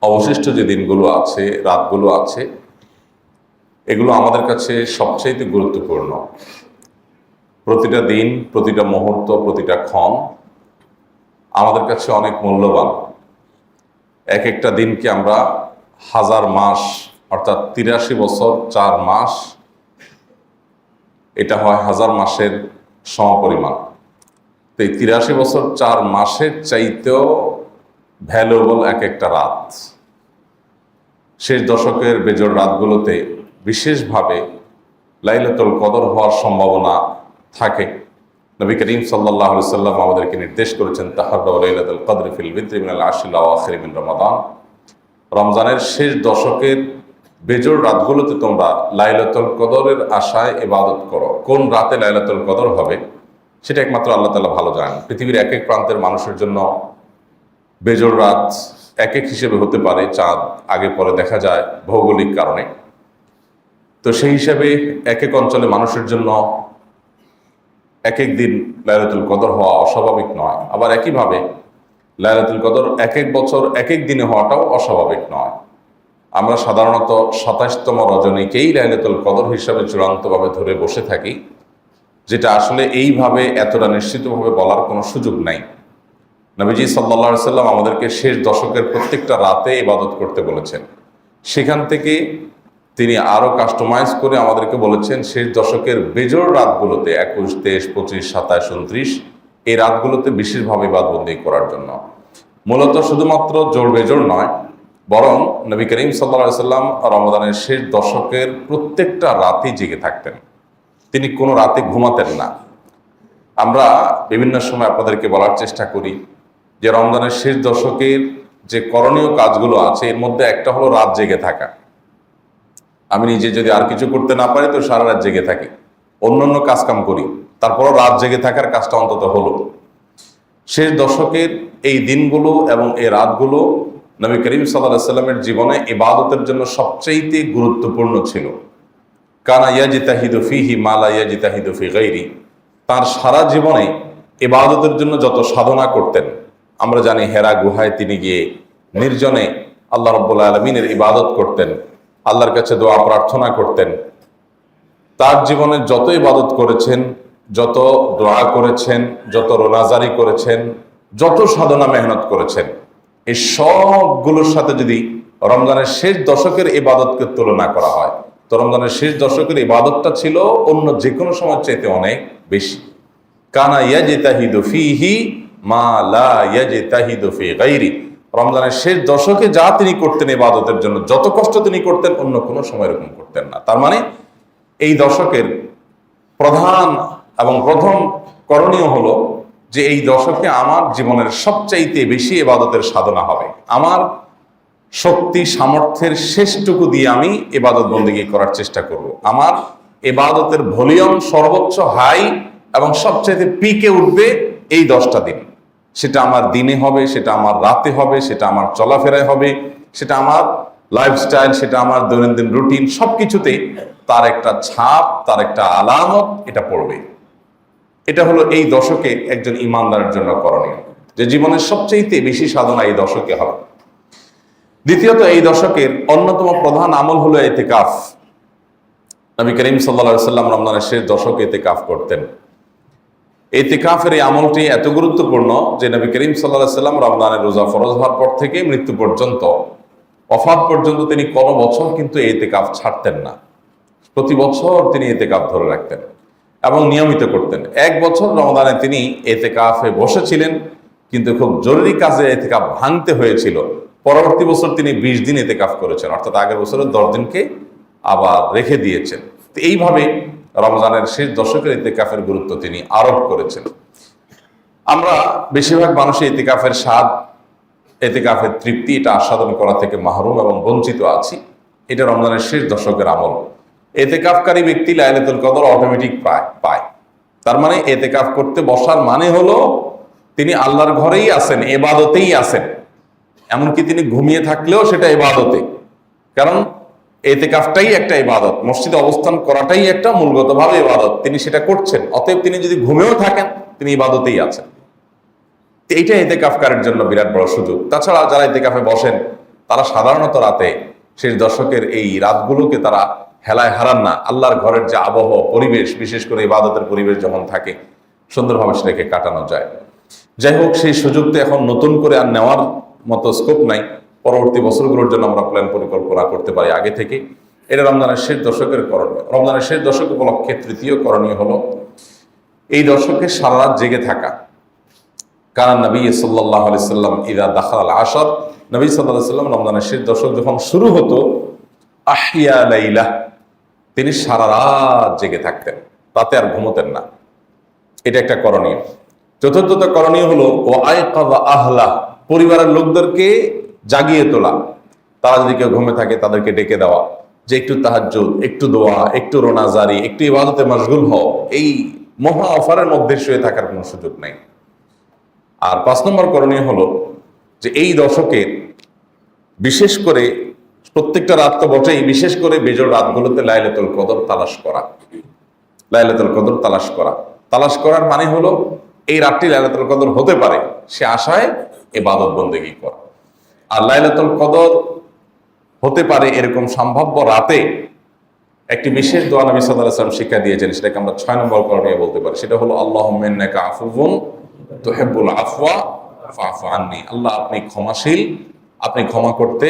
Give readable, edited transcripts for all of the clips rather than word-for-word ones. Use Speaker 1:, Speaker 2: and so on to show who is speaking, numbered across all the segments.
Speaker 1: অবশিষ্ট যে দিনগুলো আছে, রাতগুলো আছে, এগুলো আমাদের কাছে সবচাইতে গুরুত্বপূর্ণ। প্রতিটা দিন, প্রতিটা মুহূর্ত, প্রতিটা ক্ষণ আমাদের কাছে অনেক মূল্যবান। এক একটা দিনকে আমরা হাজার মাস, অর্থাৎ ৮৩ বছর ৪ মাস, এটা হয় হাজার মাসের সমপরিমাণ। তো এই ৮৩ বছর ৪ মাসের চাইতেও ভ্যালুয়েবল এক একটা রাত। শেষ দশকের বেজোড় রাতগুলোতে বিশেষভাবে লাইলাতুল কদর হওয়ার সম্ভাবনা থাকে। নবী করিম সাল্লাল্লাহু আলাইহি সাল্লাম আমাদেরকে নির্দেশ করেছেন, তাহাররাউ লাইলাতুল কদরি ফিল বিদরি মিনাল আশরিল আওয়াখির মিন রমাদান। রমজানের শেষ দশকের বেজোড় রাতগুলোতে তোমরা লাইলাতুল কদরের আশায় ইবাদত করো। কোন রাতে লাইলাতুল কদর হবে সেটা একমাত্র আল্লাহ তাআলা ভালো জানেন। পৃথিবীর এক এক প্রান্তের মানুষের জন্য বেজোড় রাত এক এক হিসেবে হতে পারে। চাঁদ আগে পরে দেখা যায় ভৌগোলিক কারণে। তো সেই হিসাবে এক এক অঞ্চলে মানুষের জন্য এক এক দিন লাইলাতুল কদর হওয়া অস্বাভাবিক নয়। আবার একইভাবে লাইলাতুল কদর এক এক বছর এক এক দিনে হওয়াটাও অস্বাভাবিক নয়। আমরা সাধারণত ২৭তম রজনীকেই লাইলাতুল কদর হিসাবে চূড়ান্তভাবে ধরে বসে থাকি, যেটা আসলে এইভাবে এতটা নিশ্চিতভাবে বলার কোনো সুযোগ নাই। নবীজি সাল্লাল্লাহু আলাইহি সাল্লাম আমাদেরকে শেষ দশকের প্রত্যেকটা রাতে ইবাদত করতে বলেছেন। সেখান থেকে তিনি আরও কাস্টমাইজ করে আমাদেরকে বলেছেন শেষ দশকের বেজোড় রাতগুলোতে ২১, ২৩, ২৫, ২৭, ২৯ এই রাতগুলোতে বিশেষভাবে ইবাদতবন্দি করার জন্য। মূলত শুধুমাত্র জোড় বেজোড় নয়, বরং নবী করিম সাল্লাল্লাহু আলাইহি সাল্লাম রমাদানের শেষ দশকের প্রত্যেকটা রাতেই জেগে থাকতেন। তিনি কোনো রাতে ঘুমাতেন না। আমরা বিভিন্ন সময় আপনাদেরকে বলার চেষ্টা করি যে রমজানের শেষ দশকের যে করণীয় কাজগুলো আছে এর মধ্যে একটা হলো রাত জেগে থাকা। আমি নিজে যদি আর কিছু করতে না পারি তো সারা রাত জেগে থাকি, অন্য কাজকাম করি, তারপরও রাত জেগে থাকার কাজটা অন্তত হলো। শেষ দশকের এই দিনগুলো এবং এই রাতগুলো নবী করিম সাল্লাল্লাহু আলাইহি সাল্লামের জীবনে ইবাদতের জন্য সবচেয়ে গুরুত্বপূর্ণ ছিল। কানা ইয়াজতাহিদু ফীহি মা লা ইয়াজতাহিদু ফী গায়রি। তার সারা জীবনে ইবাদতের জন্য যত সাধনা করতেন, আমরা জানি হেরা গুহায় তিনি গিয়ে নির্জনে আল্লাহ রাব্বুল আলামিনের ইবাদত করতেন, আল্লাহর কাছে দোয়া প্রার্থনা করতেন। তার জীবনে যত ইবাদত করেছেন, যত দোয়া করেছেন, যত রোনাজারি করেছেন, যত সাধনা মেহনত করেছেন, এই সবগুলোর সাথে যদি রমজানের শেষ দশকের ইবাদতকে তুলনা করা হয় তো রমজানের শেষ দশকের ইবাদতটা ছিল অন্য যে কোনো সময় চাইতে অনেক বেশি। কানা ইয়াজতাহিদু ফীহি মা লা ইয়াজতাহিদু ফী গায়রি। রমজানের শেষ দশকে যা তিনি করতেন ইবাদতের জন্য, যত কষ্ট তিনি করতেন, অন্য কোনো সময় এরকম করতেন না। তার মানে এই দশকের প্রধান এবং প্রথম করণীয় হলো যে এই দশকে আমার জীবনের সবচাইতে বেশি ইবাদতের সাধনা হবে। আমার শক্তি সামর্থ্যের শেষটুকু দিয়ে আমি ইবাদত বন্দেগী করার চেষ্টা করব। আমার ইবাদতের ভলিউম সর্বোচ্চ হাই এবং সবচাইতে পিকে উঠবে এই 10টা দিন। সেটা আমার দিনে হবে, সেটা আমার রাতে হবে, সেটা আমার চলাফেরায় হবে, সেটা আমার লাইফস্টাইল, সেটা আমার দৈনন্দিন রুটিন, সবকিছুতে তার একটা ছাপ, তার একটা আলামত এটা পড়বে। এটা হলো এই দশকে একজন ইমানদারের জন্য করণীয়, যে জীবনের সবচেয়ে বেশি সাধনা এই দশকে হবে। দ্বিতীয়ত, এই দশকের অন্যতম প্রধান আমল হলো ইতিকাফ। নবী করিম সাল্লাল্লাহু আলাইহি সাল্লাম রমজানের শেষ দশকে ইতিকাফ করতেন। ইতিকাফের এই আমলটি এত গুরুত্বপূর্ণ যে নবী করিম সাল্লাল্লাহু আলাইহি সাল্লাম রমজানের রোজা ফরজ হওয়ার পর থেকে মৃত্যু পর্যন্ত, ওফাত পর্যন্ত তিনি কোনো বছর কিন্তু ইতিকাফ ছাড়তেন না। প্রতি বছর তিনি ইতিকাফ ধরে রাখতেন এবং নিয়মিত করতেন। এক বছর রমজানে তিনি ইতিকাফে বসেছিলেন, কিন্তু খুব জরুরি কাজে ইতিকাফ ভাঙতে হয়েছিল। পরবর্তী বছর তিনি 20 দিন ইতিকাফ করেছেন, অর্থাৎ আগের বছরের 10 দিনকে আবার রেখে দিয়েছেন। তো এইভাবে রমজানের শেষ দশকের ইতিকাফের গুরুত্ব তিনি আরোপ করেছেন। আমরা বেশিরভাগ মানুষই ইতিকাফের স্বাদ, ইতিকাফের তৃপ্তি এটা আস্বাদন করা থেকে মাহরুম এবং বঞ্চিত আছি। এটা রমজানের শেষ দশকের আমল। ইতিকাফকারী ব্যক্তি লাইলাতুল কদর অটোমেটিক পায়। তার মানে ইতিকাফ করতে বসার মানে হলো তিনি আল্লাহর ঘরেই আছেন, ইবাদতেই আছেন। এমনকি তিনি ঘুমিয়ে থাকলেও সেটা ইবাদতে, কারণ ইতিকাফটাই একটা ইবাদত, মসজিদে অবস্থান করাটাই একটা মূলগতভাবে ইবাদত। তিনি সেটা করছেন, অতএব তিনি যদি ঘুমেও থাকেন তিনি ইবাদতেই আছেন। এইটা ইতিকাফকারীর জন্য বিরাট বড় সুযোগ। তাছাড়া যারা ইতিকাফে বসেন তারা সাধারণত রাতে শেষ দশকের এই রাতগুলোকে তারা হেলায় হারান না। আল্লাহর ঘরের যে আবহাওয়া পরিবেশ, বিশেষ করে ইবাদতের পরিবেশ যখন থাকে, সুন্দরভাবে সেটাকে কাটানো যায়। যাই হোক, সেই সুযোগ তো এখন নতুন করে আর নেওয়ার মতো স্কোপ নাই। পরবর্তী বছরগুলোর জন্য আমরা প্ল্যান পরিকল্পনা করতে পারি আগে থেকে। এটা রমজানের শেষ দশকের করণীয়। রমজানের শেষ দশক উপলক্ষে তৃতীয় করণীয় হলো এই দশকে সারা রাত জেগে থাকা। কারণ নবী সাল্লাল্লাহু আলাইহি সাল্লাম ইদা দাখাল আশর, নবী সাল্লাল্লাহু আলাইহি সাল্লাম রমজানের শেষ দশক যখন শুরু হতো, আহিয়া লাইলা, তিনি সারা রাত জেগে থাকতেন, রাতে আর ঘুমোতেন না। এটা একটা করণীয়। চতুর্থত করণীয় হলো ও আয়কাযা আহলা, পরিবারের লোকদেরকে জাগিয়ে তোলা। তারা যদি কেউ ঘুমে থাকে তাদেরকে ডেকে দেওয়া, যে একটু তাহাজ্জুদ, একটু দোয়া, একটু রোনাজারি, একটু ইবাদতে মশগুল হও। এই মহা অফারের মধ্যে শুয়ে থাকার কোনো সুযোগ নেই। আর 5 নম্বর করণীয় হলো যে এই দশকে বিশেষ করে প্রত্যেকটা রাত তো বটেই, বিশেষ করে বেজোড় রাতগুলোতে লাইলাতুল কদর তালাশ করা। লাইলাতুল কদর তালাশ করার মানে হলো এই রাতটি লাইলাতুল কদর হতে পারে সে আশায় ইবাদত বন্দেগী করা। আর লাইলাতুল কদর হতে পারে এরকম সম্ভাব্য রাতে একটি বিশেষ দোয়া নবী সাল্লাল্লাহু আলাইহি ওয়াসাল্লাম শিক্ষা দিয়েছেন, সেটাকে আমরা 6 নম্বর করণীয় বলতে পারি। সেটা হলো আল্লাহুম্মা ইন্নাকা আফুউন তুহিব্বুল আফওয়া ফা'ফু আন্নী। আল্লাহ, আপনি ক্ষমাশীল, আপনি ক্ষমা করতে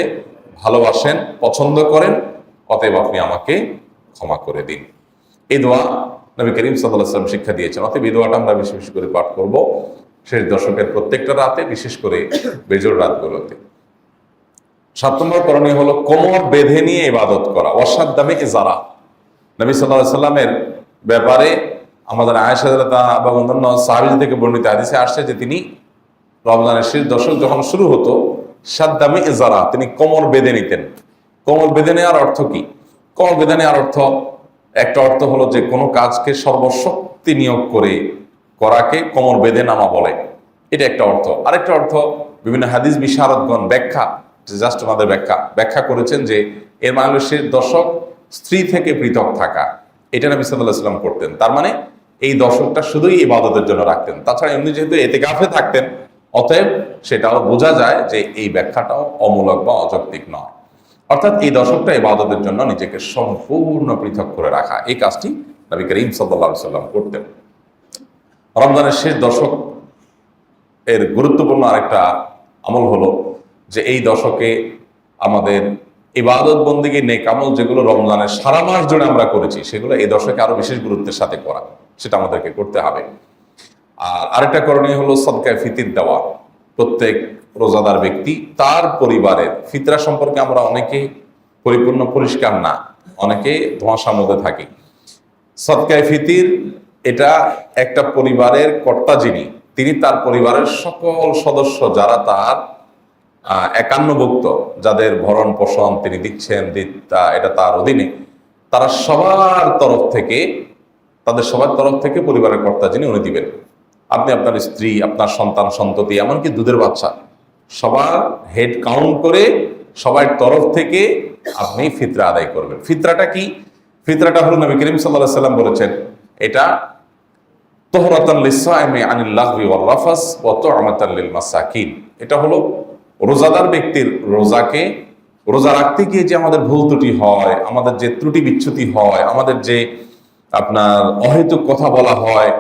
Speaker 1: ভালোবাসেন, পছন্দ করেন, অতএব আপনি আমাকে ক্ষমা করে দিন। এই দোয়া নবী করিম সাল্লাল্লাহু আলাইহি ওয়াসাল্লাম শিক্ষা দিয়েছেন। অতএব এই দোয়াটা আমরা বেশি বেশি করে পাঠ করব শেষ দশকের প্রত্যেকটা রাতে, বিশেষ করে বেজোড় রাতগুলোতে। 7 নম্বর করণীয় হলো কোমর বেঁধে নিয়ে ইবাদত করা। ওয়াসাদ্দামে ইজারা, নবী সাল্লাল্লাহু আলাইহি ওয়াসাল্লামের ব্যাপারে আমাদের আয়েশা রাদিয়াল্লাহু আনহা বা অন্যান্য সাহাবী থেকে বর্ণিত হাদিসে আসছে যে তিনি রমজানের শেষ দশক যখন শুরু হতো, সাদ্দামে ইজারা, তিনি কোমর বেঁধে নিতেন। কোমর বেঁধে নেওয়ার অর্থ কি? কোমর বেঁধে নেওয়ার অর্থ, একটা অর্থ হলো যে কোনো কাজকে সর্বশক্তি নিয়োগ করে করাকে কোমর বেঁধে নামা বলে, এটা একটা অর্থ। আরেকটা অর্থ বিভিন্ন হাদিস বিশারদগণ জাস্ট ওনাদের ব্যাখ্যা করেছেন যে এর মানে হলো শেষ দশক স্ত্রী থেকে পৃথক থাকা। এটা নবী সাল্লাল্লাহু আলাইহি ওয়াসাল্লাম করতেন। তার মানে এই দশকটা শুধুই ইবাদতের জন্য রাখতেন। তাছাড়া এমনি যেহেতু ইতিকাফে থাকতেন, অতএব সেটাও বোঝা যায় যে এই ব্যাখ্যাটাও অমূলক বা অযৌক্তিক নয়। অর্থাৎ এই দশকটা ইবাদতের জন্য নিজেকে সম্পূর্ণ পৃথক করে রাখা, এই কাজটি নবী করিম সাল্লাল্লাহু আলাইহি ওয়াসাল্লাম করতেন। রমজানের শেষ দশক এর গুরুত্বপূর্ণ আরেকটা আমল হলো যে এই দশকে আমাদের ইবাদত বন্দেগী নেক আমল যেগুলো রমজানের সারা মাস জুড়ে আমরা করেছি, সেগুলো এই দশকে আরো বিশেষ গুরুত্বের সাথে করা, সেটা আমাদেরকে করতে হবে। আর আরেকটা করণীয় হলো সদকায়ে ফিতির দেওয়া। প্রত্যেক রোজাদার ব্যক্তি তার পরিবারের ফিতরা সম্পর্কে আমরা অনেকে পরিপূর্ণ পরিষ্কার না, অনেকে ধোঁয়াশার মধ্যে থাকি। সদকায়ে ফিতির এটা একটা পরিবারের কর্তা যিনি, তিনি তার পরিবারের সকল সদস্য যারা তার একান্নভুক্ত, যাদের ভরণ পোষণ তিনি দিচ্ছেন, এটা তার অধীনে, তারা সবার তরফ থেকে, তাদের সবার তরফ থেকে পরিবারের কর্তা যিনি উনি দিবেন। আপনি আপনার স্ত্রী, আপনার সন্তান সন্ততি, এমনকি দুধের বাচ্চা, সবার হেড কাউন্ট করে সবার তরফ থেকে আপনি ফিতরা আদায় করবেন। ফিতরাটা কি? ফিতরাটা হলো নবী করিম সাল্লাল্লাহু আলাইহি ওয়াসাল্লাম বলেছেন, এটা তুহরাতান লিস-সাইমি আনিল লাগবি ওয়ার রাফাস ওয়া তু'মাতান লিল মাসাকিন। এটা হলো রোজাদার ব্যক্তির রোজা রাখতে গিয়ে যে আমাদের ভুল ত্রুটি হয়, আমাদের যে ত্রুটি বিচ্যুতি হয়, আমাদের যে আপনার অহেতুক কথা বলা হয়,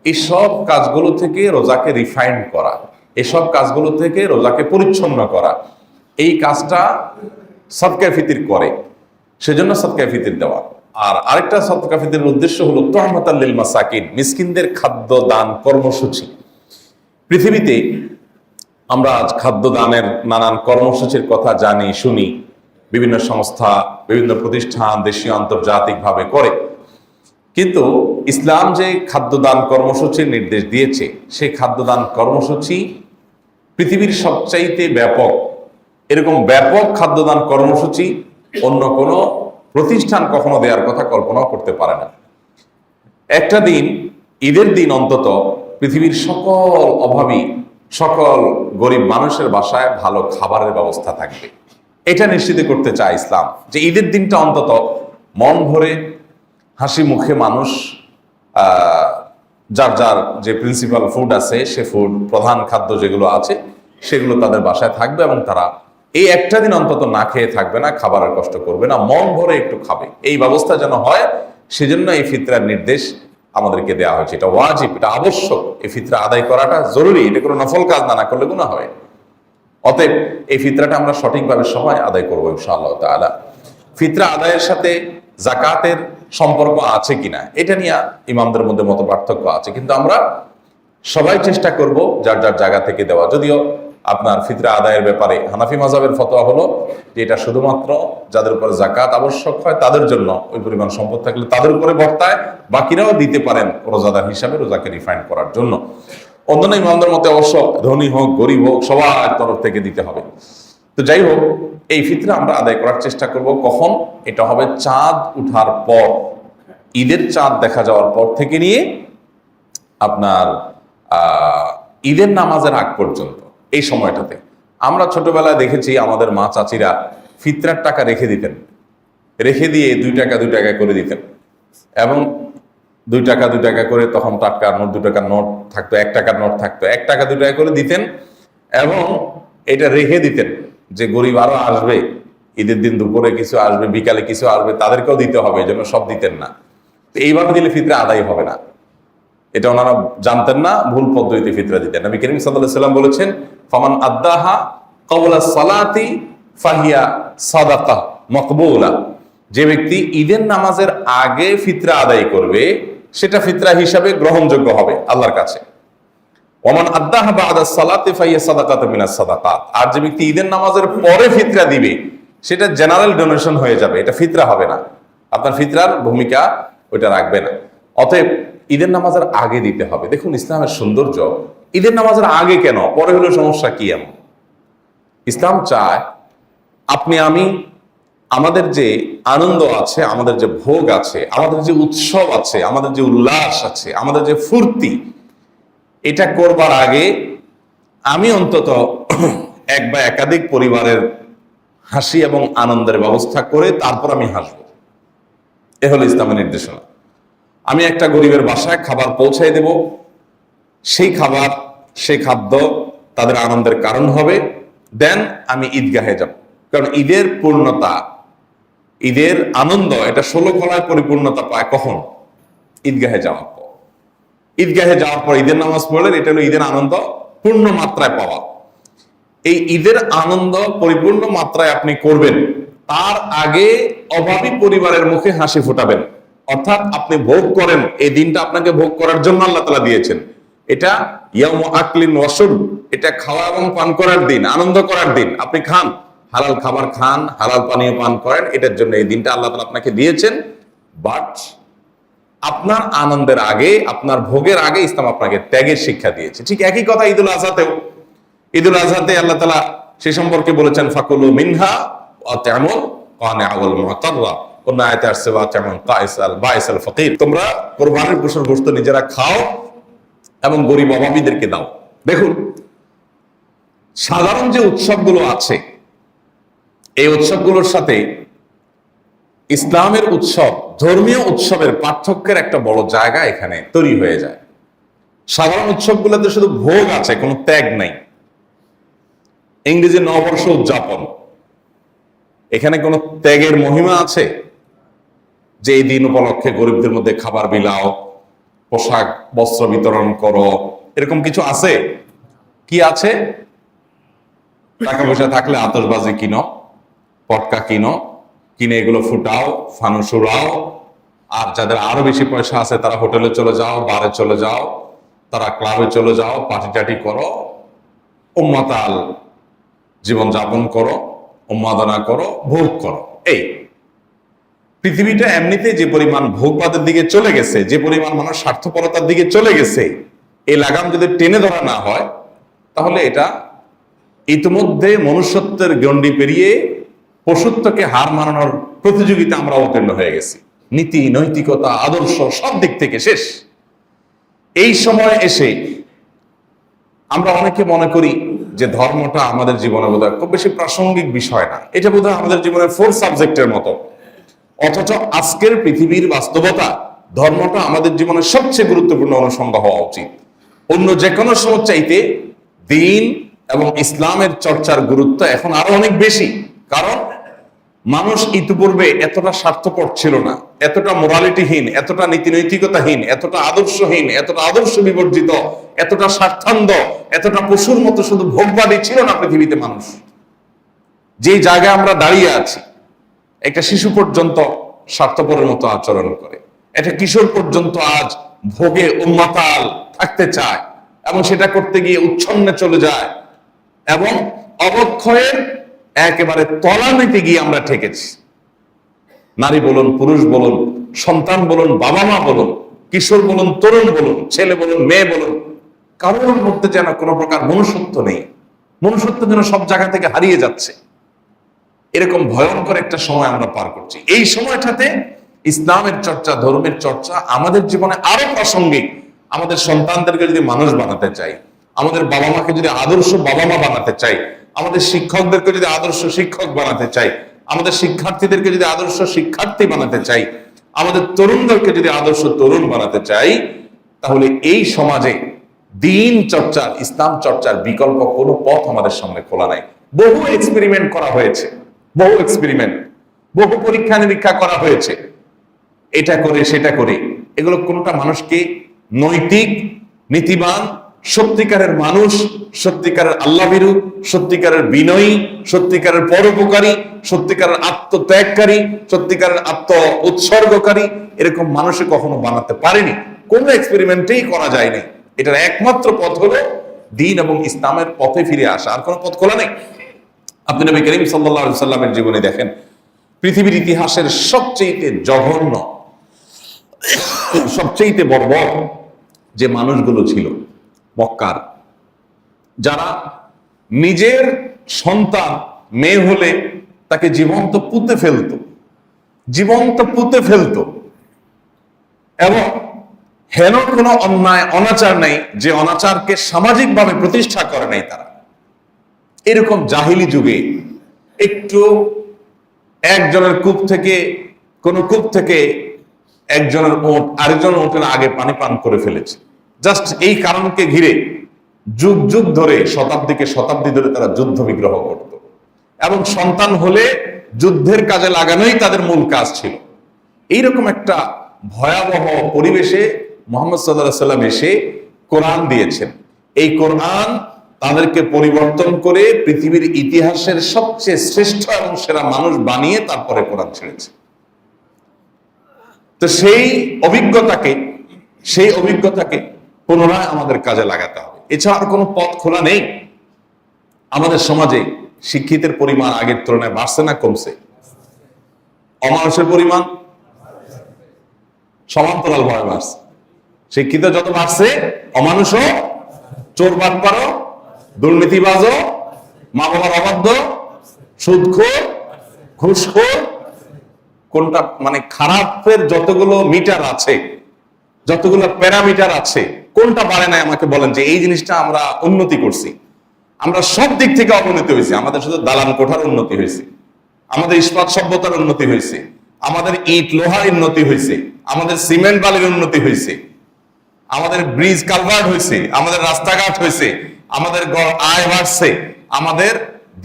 Speaker 1: এইসব কাজগুলো থেকে রোজাকে রিফাইন্ড করা, এসব কাজগুলো থেকে রোজাকে পরিচ্ছন্ন করা, এই কাজটা সদকায়ে ফিতির করে, সেজন্য সদকায়ে ফিতির দেওয়া। আর আরেকটা সদকায়ে ফিতিরের উদ্দেশ্য হলো তুহমাতাল লিল মাসাকিন, মিসকিনদের খাদ্য দান কর্মসূচি। পৃথিবীতে আমরা আজ খাদ্য দানের নানান কর্মসূচির কথা জানি, শুনি, বিভিন্ন সংস্থা, বিভিন্ন প্রতিষ্ঠান দেশীয় আন্তর্জাতিকভাবে করে। কিন্তু ইসলাম যে খাদ্যদান কর্মসূচির নির্দেশ দিয়েছে, সেই খাদ্যদান কর্মসূচি পৃথিবীর সবচাইতে ব্যাপক। এরকম ব্যাপক খাদ্যদান কর্মসূচি অন্য কোনো প্রতিষ্ঠান কখনো দেওয়ার কথা কল্পনাও করতে পারে না। একটা দিন, ঈদের দিন অন্তত, পৃথিবীর সকল অভাবী, সকল গরিব মানুষের বাসায় ভালো খাবারের ব্যবস্থা থাকবে, এটা নিশ্চিত করতে চায় ইসলাম। যে ঈদের দিনটা অন্তত মন ভরে হাসি মুখে মানুষ যার যার যে প্রিন্সিপাল ফুড আছে, সে ফুড, প্রধান খাদ্য যেগুলো আছে, সেগুলো তাদের বাসায় থাকবে এবং তারা এই একটা দিন অন্তত না খেয়ে থাকবে না, খাবারের কষ্ট করবে না, মন ভরে একটু খাবে, এই ব্যবস্থা যেন হয়, সেজন্য এই ফিতরার নির্দেশ আমাদেরকে দেওয়া হয়েছে। এটা ওয়াজিব, এটা আবশ্যক, এই ফিতরা আদায় করাটা জরুরি, এটা কোনো নফল কাজ না, না করলে গুনাহ হয়। অতএব এই ফিতরাটা আমরা সঠিকভাবে সময় আদায় করবো ইনশাআল্লাহ তাআলা। ফিতরা আদায়ের সাথে যাকাতের সম্পর্ক আছে কিনা এটা নিয়ে ইমামদের মধ্যে মত পার্থক্য আছে, কিন্তু আমরা সবাই চেষ্টা করব যার যার জায়গা থেকে দেওয়া। যদিও আপনার ফিতরা আদায়ের ব্যাপারে হানাফি মাযহাবের ফতোয়া হলো যে এটা শুধুমাত্র যাদের উপর যাকাত আবশ্যক হয় তাদের জন্য, ওই পরিমাণ সম্পদ থাকলে তাদের উপরে বর্তায়, বাকিরাও দিতে পারেন রোজাদার হিসাবে রোজাকে রিফাইন্ড করার জন্য। অন্যান্য ইমামদের মতে অবশ্য ধনী হোক গরিব হোক সবার তরফ থেকে দিতে হবে। তো যাই হোক, এই ফিতরা আমরা আদায় করার চেষ্টা করব কখন? এটা হবে চাঁদ উঠার পর, ঈদের চাঁদ দেখা যাওয়ার পর থেকে নিয়ে আপনার ঈদের নামাজের আগ পর্যন্ত, এই সময়টাতে। আমরা ছোটবেলায় দেখেছি আমাদের মা চাচিরা ফিতরার টাকা রেখে দিতেন, রেখে দিয়ে 2 টাকা 2 টাকা করে দিতেন, এবং 2 টাকা 2 টাকা করে, তখন টাটকা নোট 2 টাকার নোট থাকতো, 1 টাকার নোট থাকতো, 1 টাকা 2 টাকা করে দিতেন, এবং এটা রেখে দিতেন যে গরিব আরো আসবে, ঈদের দিন দুপুরে কিছু আসবে, বিকালে কিছু আসবে, তাদেরকেও দিতে হবে, এই জন্য সব দিতেন না। তো এইভাবে দিলে ফিতরা আদায় হবে না, এটা ওনারা জানতেন না, ভুল পদ্ধতিতে ফিতরা দিতেন। নবী করিম সাল্লাল্লাহু আলাইহি ওয়াসাল্লাম বলেছেন, ফামান আদ্দাহা ক্বাবলা সালাতি ফাহিয়া সাদাকাহ মাকবুলা, যে ব্যক্তি ঈদের নামাজের আগে ফিতরা আদায় করবে সেটা ফিতরা হিসাবে গ্রহণযোগ্য হবে আল্লাহর কাছে। ওমান আদ্দাহা বা'দা সালাতি ফাহিয়া সাদাকাতুম মিনাস সাদাকাত, আর যে ব্যক্তি ঈদের নামাজের পরে ফিতরা দিবে সেটা জেনারেল ডোনেশন হয়ে যাবে, এটা ফিতরা হবে না, আপনার ফিতরার ভূমিকা ওইটা রাখবে না। অতএব ঈদের নামাজের আগে দিতে হবে। দেখুন ইসলামের সৌন্দর্য, ঈদের নামাজের আগে কেন, পরে হলে সমস্যা কি? এমন ইসলাম চায় আপনি আমি, আমাদের যে আনন্দ আছে, আমাদের যে ভোগ আছে, আমাদের যে উৎসব আছে, আমাদের যে উল্লাস আছে, আমাদের যে ফুর্তি, এটা করবার আগে আমি অন্তত এক বা একাধিক পরিবারের হাসি এবং আনন্দের ব্যবস্থা করে তারপর আমি হাসবো। এ হলো ইসলামের নির্দেশনা। আমি একটা গরিবের বাসায় খাবার পৌঁছাই দেব, সেই খাবার, সেই খাদ্য তাদের আনন্দের কারণ হবে, দেন আমি ঈদগাহে যাব। কারণ ঈদের পূর্ণতা, ঈদের আনন্দ, এটা 16 কলায় পরিপূর্ণতা পায় কখন? ঈদগাহে যাওয়ার পর। ঈদগাহে যাওয়ার পর ঈদের নামাজ পড়লেন, এটা হলো ঈদের আনন্দ পূর্ণ মাত্রায় পাওয়া। এই ঈদের আনন্দ পরিপূর্ণ মাত্রায় আপনি করবেন, তার আগে অভাবী পরিবারের মুখে হাসি ফোটাবেন। অর্থাৎ আপনি ভোগ করেন, এই দিনটা আপনাকে ভোগ করার জন্য আল্লাহ তাআলা দিয়েছেন। এটা ইয়াউমু আকলিন ওয়া শুরব, এটা খাওয়া এবং পান করার দিন, আনন্দ করার দিন। আপনি খান, হালাল খাবার খান, হালাল পানীয় পান করেন, এটার জন্য এই দিনটা আল্লাহ তাআলা আপনাকে দিয়েছেন। বাট আপনার আনন্দের আগে, আপনার ভোগের আগে ইসলাম আপনাকে ত্যাগের শিক্ষা দিয়েছে। ঠিক একই কথা ঈদুল আজহাতেও। ঈদুল আজহাতে আল্লাহ তাআলা সে সম্পর্কে বলেছেন, ফাকুলু মিনহা ওয়া তা'মুল কানিআ ওয়াল মুতাররা। কোন আয়াতে আসছে ওয়া তা'মুল কাইসাল বাইসাল ফাকির, তোমরা কুরবানির পশুর গোশত নিজেরা খাও এবং গরিব অভাবীদেরকে দাও। দেখুন, সাধারণ যে উৎসবগুলো আছে, এই উৎসবগুলোর সাথে ইসলামের উৎসব, ধর্মীয় উৎসবের পার্থক্যের একটা বড় জায়গা এখানে তৈরি হয়ে যায়। সাধারণ উৎসবগুলোতে শুধু ভোগ আছে, কোনো ত্যাগ নাই। ইংরেজি নববর্ষ উদযাপন, এখানে কোনো ত্যাগের মহিমা আছে? যে এই দিন উপলক্ষে গরিবদের মধ্যে খাবার বিলাও, পোশাক বস্ত্র বিতরণ করো, এরকম কিছু আছে? কি আছে? টাকা পয়সা থাকলে আতশবাজি কিনো, পটকা কিনো, কিনে এগুলো ফুটাও, ফানুস উড়াও। আর যাদের আরো বেশি পয়সা আছে তারা হোটেলে চলে যাও, বারে চলে যাও, তারা ক্লাবে চলে যাও, পার্টি টাটি করো, উম্মাতাল জীবন যাপন করো, উন্মাদনা করো, ভোগ করো। এই পৃথিবীটা এমনিতে যে পরিমাণ ভোগবাদের দিকে চলে গেছে, যে পরিমাণ মানুষ স্বার্থপরতার দিকে চলে গেছে, এই লাগাম যদি টেনে ধরা না হয় তাহলে এটা ইতিমধ্যে মনুষ্যত্বের গণ্ডি পেরিয়ে পশুত্বকে হার মানানোর প্রতিযোগিতা আমরা অবতীর্ণ হয়ে গেছি। নীতি, নৈতিকতা, আদর্শ সব দিক থেকে শেষ। এই সময় এসে আমরা অনেকে মনে করি যে ধর্মটা আমাদের জীবনে বোধহয় খুব বেশি প্রাসঙ্গিক বিষয় না, এটা বোধহয় আমাদের জীবনের 4 সাবজেক্টের মতো। অথচ আজকের পৃথিবীর বাস্তবতা, ধর্মটা আমাদের জীবনের সবচেয়ে গুরুত্বপূর্ণ অনুষঙ্গ হওয়া উচিত। অন্য যে কোনো সময় চাইতে দিন এবং ইসলামের চর্চার গুরুত্ব এখন আরো অনেক বেশি। কারণ মানুষ ইতিপূর্বে এতটা স্বার্থপর ছিল না, এতটা মোরালিটিহীন, এতটা নীতিনৈতিকতাহীন, এতটা আদর্শহীন, এতটা আদর্শ বিবর্জিত, এতটা স্বার্থান্ধ, এতটা পশুর মতো শুধু ভোগবাদী ছিল না পৃথিবীতে মানুষ। যে জায়গায় আমরা দাঁড়িয়ে আছি, একটা শিশু পর্যন্ত স্বার্থপরের মতো আচরণ করে, একটা কিশোর পর্যন্ত আজ ভোগে উন্মাতাল থাকতে চায় এবং সেটা করতে গিয়ে উচ্ছন্নে চলে যায় এবং অবক্ষয়ের একেবারে তলানিতে গিয়ে আমরা ঠেকেছি। নারী বলুন, পুরুষ বলুন, সন্তান বলুন, বাবা মা বলুন, কিশোর বলুন, তরুণ বলুন, ছেলে বলুন, মেয়ে বলুন, কারোর মধ্যে যেন কোনো প্রকার মনুষ্যত্ব নেই। মনুষ্যত্ব যেন সব জায়গা থেকে হারিয়ে যাচ্ছে। এরকম ভয়ঙ্কর একটা সময় আমরা পার করছি। এই সময়টাতে ইসলামের চর্চা, ধর্মের চর্চা আমাদের জীবনে আরো প্রাসঙ্গিক। আমাদের সন্তানদেরকে যদি মানুষ বানাতে চাই, আমাদের বাবা মাকে যদি আদর্শ বাবা মা বানাতে চাই, আমাদের শিক্ষকদেরকে যদি আদর্শ শিক্ষক বানাতে চাই, আমাদের শিক্ষার্থীদেরকে যদি আদর্শ শিক্ষার্থী বানাতে চাই, আমাদের তরুণদেরকে যদি আদর্শ তরুণ বানাতে চাই, তাহলে এই সমাজে দিন চর্চার, ইসলাম চর্চার বিকল্প কোনো পথ আমাদের সামনে খোলা নাই। বহু এক্সপেরিমেন্ট করা হয়েছে, বহু পরীক্ষা নিরীক্ষা করা হয়েছে, এটা করে সেটা করে। এগুলো কোনটা মানুষকে নৈতিক, নীতিবান, সত্যিকারের মানুষ, সত্যিকারের আল্লাহভীরু, সত্যিকারের বিনয়ী, সত্যিকারের পরোপকারী, সত্যিকারের আত্মত্যাগকারী, সত্যিকারের আত্ম উৎসর্গকারী এরকম মানুষে কখনো বানাতে পারেনি। কোনো এক্সপেরিমেন্টেই করা যায়নি। এটার একমাত্র পথ হলো দ্বীন এবং ইসলামের পথে ফিরে আসা, আর কোনো পথ খোলা নেই। আপনি নবী করিম সাল্লাল্লাহু আলাইহি সাল্লামের জীবনে দেখেন, পৃথিবীর ইতিহাসের সবচেয়ে জঘন্য, সবচেয়ে বর্বর যে মানুষগুলো ছিল মক্কার, যারা নিজের সন্তান মেয়ে হলে তাকে জীবন্ত পুঁতে ফেলতো এবং হেন কোনো অন্যায় অনাচার নেই যে অনাচারকে সামাজিকভাবে প্রতিষ্ঠা করে নাই তারা। এরকম জাহিলি যুগে একটু একজনের কূপ থেকে একজনের ওট আরেকজনের ওটের আগে পানি পান করে ফেলেছে। জাস্ট এই কারণকে ঘিরে যুগ যুগ ধরে, শতাব্দী ধরে তারা যুদ্ধ বিগ্রহ করত এবং সন্তান হলে যুদ্ধের কাজে লাগানোই তাদের মূল কাজ ছিল। এইরকম একটা ভয়াবহ পরিবেশে মুহাম্মদ সাল্লাল্লাহু আলাইহি সাল্লাম এসে কোরআন দিয়েছেন। এই কোরআন তাদেরকে পরিবর্তন করে পৃথিবীর ইতিহাসের সবচেয়ে শ্রেষ্ঠ এবং সেরা মানুষ বানিয়ে তারপরে কোরআন ছেড়েছে। তো সেই অভিজ্ঞতাকে পুনরায় আমাদের কাজে লাগাতে হবে। এছাড়া আর কোনো পথ খোলা নেই। আমাদের সমাজে শিক্ষিতের পরিমাণ আগের তুলনায় বাড়ছে না কমছে? অমানুষের পরিমাণ সমান্তরাল ভাবে বাড়ছে। শিক্ষিত যত বাড়ছে, অমানুষও, চোর বাটপারও, দুর্নীতিবাজও, মা বাবার অবাধ্য, সুদখোর, ঘুষখোর, কোনটা মানে খারাপের যতগুলো মিটার আছে, যতগুলো প্যারামিটার আছে, কোনটা বাড়ে নাই আমাকে বলেন যে এই জিনিসটা আমরা উন্নতি করছি। আমরা সব দিক থেকে অবনতি হয়েছে। আমাদের শুধু দালান কোঠার উন্নতি হয়েছে, আমাদের ইস্পাত সভ্যতার উন্নতি হয়েছে, আমাদের ইট লোহার উন্নতি হয়েছে, আমাদের সিমেন্ট বালির উন্নতি হয়েছে, আমাদের ব্রিজ কালভার্ট হয়েছে, আমাদের রাস্তাঘাট হয়েছে, আমাদের আয় বাড়ছে, আমাদের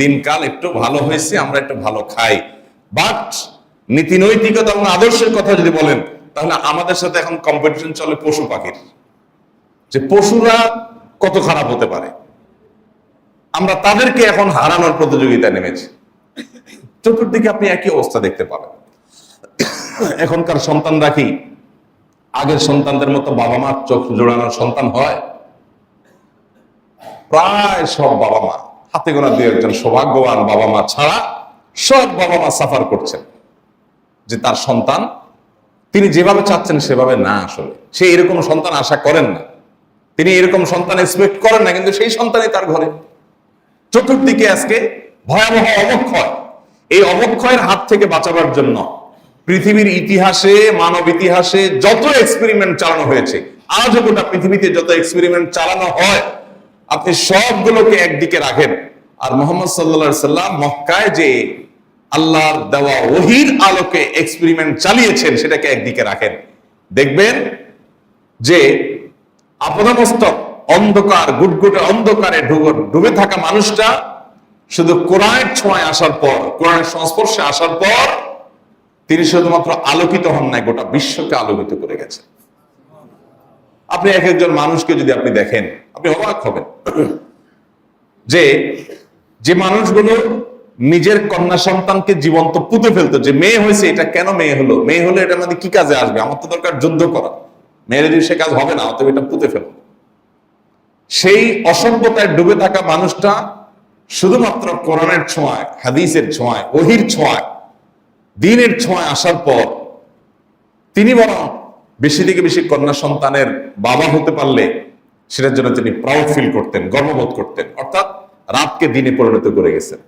Speaker 1: দিনকাল একটু ভালো হয়েছে, আমরা একটু ভালো খাই। বাট নীতি নৈতিকতা এবং আদর্শের কথা যদি বলেন, তাহলে আমাদের সাথে এখন কম্পিটিশন চলে পশু পাখির, যে পশুরা কত খারাপ হতে পারে। আমরা তাদেরকে এখন হারানোর প্রতিযোগিতায় নেমেছি। চতুর্দিকে আপনি একই অবস্থা দেখতে পাবেন। এখনকার সন্তানরা কি আগের সন্তানদের মতো বাবা মার চোখ জোড়ানোর সন্তান হয়? প্রায় সব বাবা মা, হাতে গোনা দুই একজন সৌভাগ্যবান বাবা মা ছাড়া সব বাবা মা সাফার করছেন যে তার সন্তান তিনি যেভাবে চাচ্ছেন সেভাবে না, আসলে সে এরকম সন্তান আশা করেন না, তিনি এরকম সন্তান এক্সপেক্ট করেন না, কিন্তু সেই সন্তানই তার ঘরে। চতুর্দিকে আজকে ভয়াবহ অবক্ষয়। এই অবক্ষয়ের হাত থেকে বাঁচাবার জন্য পৃথিবীর ইতিহাসে, মানব ইতিহাসে যত এক্সপেরিমেন্ট চালানো হয়েছে, আজও গোটা পৃথিবীতে যত এক্সপেরিমেন্ট চালানো হয়, আপনি সবগুলোকে একদিকে রাখেন আর মুহাম্মদ সাল্লাল্লাহু আলাইহি সাল্লাম মক্কায় যে আল্লাহর দেওয়া ওহীর আলোকে এক্সপেরিমেন্ট চালিয়েছেন সেটাকে একদিকে রাখেন, দেখবেন যে আপদমস্তক অন্ধকার, গুটগুটে অন্ধকারে ডুবে থাকা মানুষটা শুধু কোরআনের ছোঁয়ায় আসার পর, কোরআনের সংস্পর্শে আসার পর তিনি শুধুমাত্র আলোকিত হন নাই, গোটা বিশ্বকে আলোকিত করে গেছেন। আপনি এক একজন মানুষকে যদি আপনি দেখেন, আপনি অবাক হবেন যে যে মানুষগুলো নিজের কন্যা সন্তানকে জীবন্ত পুঁতে ফেলতো, যে মেয়ে হয়েছে, এটা কেন মেয়ে হলো, মেয়ে হলে এটা আমাদের কি কাজে আসবে, আমার তো দরকার যুদ্ধ করা, মেয়ের যদি সে কাজ হবে না, অতএব এটা পুঁতে ফেলো। সেই অসভ্যতায় ডুবে থাকা মানুষটা শুধুমাত্র কোরআনের ছোঁয়ায়, হাদিসের ছোঁয়ায়, ওহির ছোঁয়ায়, দ্বীনের ছোঁয়ায় আসার পর তিনি বরং বেশি থেকে বেশি কন্যা সন্তানের বাবা হতে পারলে সেটার জন্য তিনি প্রাউড ফিল করতেন, গর্ববোধ করতেন। অর্থাৎ রাতকে দিনে পরিণত করে গেছেন।